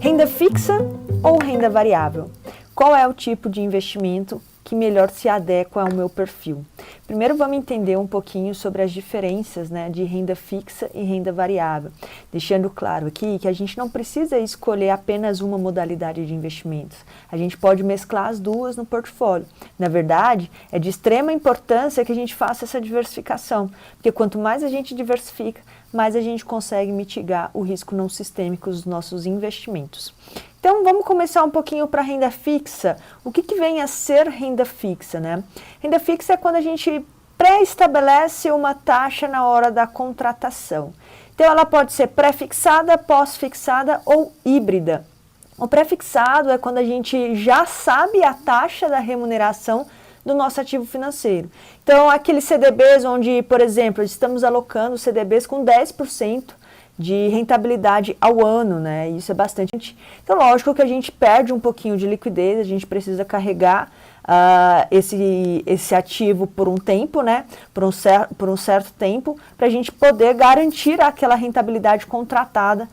Renda fixa ou renda variável? Qual é o tipo de investimento que melhor se adequa ao meu perfil? Primeiro vamos entender um pouquinho sobre as diferenças, de renda fixa e renda variável, deixando claro aqui que a gente não precisa escolher apenas uma modalidade de investimentos. A gente pode mesclar as duas no portfólio. Na verdade, é de extrema importância que a gente faça essa diversificação, porque quanto mais a gente diversifica, mais a gente consegue mitigar o risco não sistêmico dos nossos investimentos. Então, vamos começar um pouquinho para renda fixa. O que vem a ser renda fixa, Renda fixa é quando a gente pré-estabelece uma taxa na hora da contratação. Então, ela pode ser pré-fixada, pós-fixada ou híbrida. O pré-fixado é quando a gente já sabe a taxa da remuneração do nosso ativo financeiro. Então, aqueles CDBs onde, por exemplo, estamos alocando CDBs com 10% de rentabilidade ao ano, Isso é bastante. Então, lógico que a gente perde um pouquinho de liquidez, a gente precisa carregar esse ativo por um tempo, por um certo tempo, para a gente poder garantir aquela rentabilidade contratada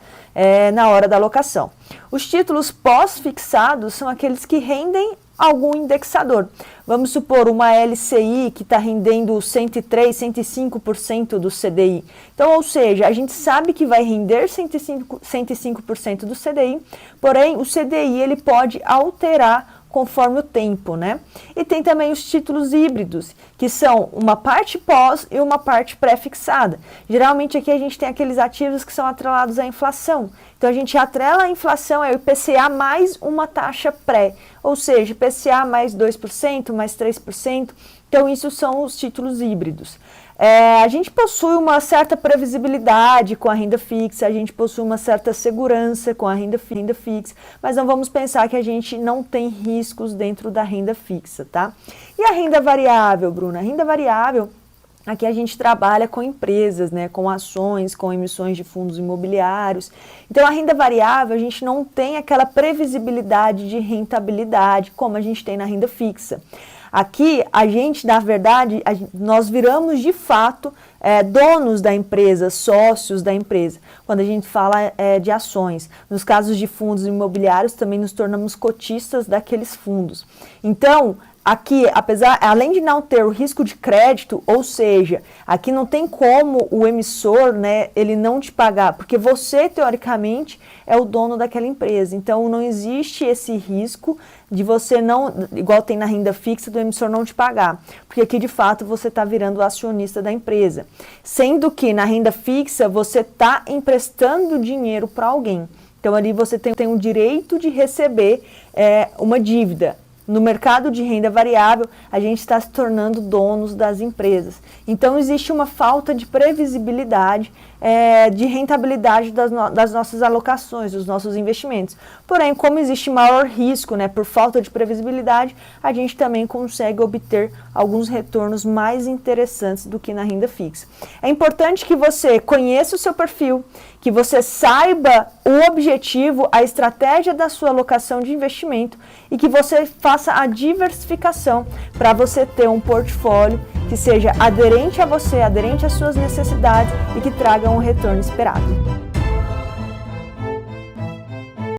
na hora da alocação. Os títulos pós-fixados são aqueles que rendem algum indexador. Vamos supor uma LCI que está rendendo 103, 105% do CDI. Então, ou seja, a gente sabe que vai render 105% do CDI, porém o CDI ele pode alterar conforme o tempo, E tem também os títulos híbridos, que são uma parte pós e uma parte pré-fixada. Geralmente aqui a gente tem aqueles ativos que são atrelados à inflação. Então a gente atrela a inflação, é o IPCA mais uma taxa pré, ou seja, IPCA mais 2%, mais 3%. Então isso são os títulos híbridos. A gente possui uma certa previsibilidade com a renda fixa, a gente possui uma certa segurança com a renda fixa, mas não vamos pensar que a gente não tem riscos dentro da renda fixa, tá? E a renda variável, Bruna? A renda variável, aqui a gente trabalha com empresas, com ações, com emissões de fundos imobiliários. Então, a renda variável, a gente não tem aquela previsibilidade de rentabilidade como a gente tem na renda fixa. Aqui, a gente, na verdade, nós viramos de fato donos da empresa, sócios da empresa, quando a gente fala de ações. Nos casos de fundos imobiliários, também nos tornamos cotistas daqueles fundos. Então, aqui, além de não ter o risco de crédito, ou seja, aqui não tem como o emissor, ele não te pagar, porque você, teoricamente, é o dono daquela empresa. Então, não existe esse risco de você não, igual tem na renda fixa, do emissor não te pagar, porque aqui, de fato, você está virando acionista da empresa. Sendo que na renda fixa, você está emprestando dinheiro para alguém. Então, ali você tem o direito de receber uma dívida. No mercado de renda variável, a gente está se tornando donos das empresas. Então, existe uma falta de previsibilidade, de rentabilidade das nossas alocações, dos nossos investimentos. Porém, como existe maior risco, por falta de previsibilidade, a gente também consegue obter alguns retornos mais interessantes do que na renda fixa. É importante que você conheça o seu perfil, que você saiba o objetivo, a estratégia da sua alocação de investimento e que você faça a diversificação para você ter um portfólio que seja aderente a você, aderente às suas necessidades e que traga um retorno esperado.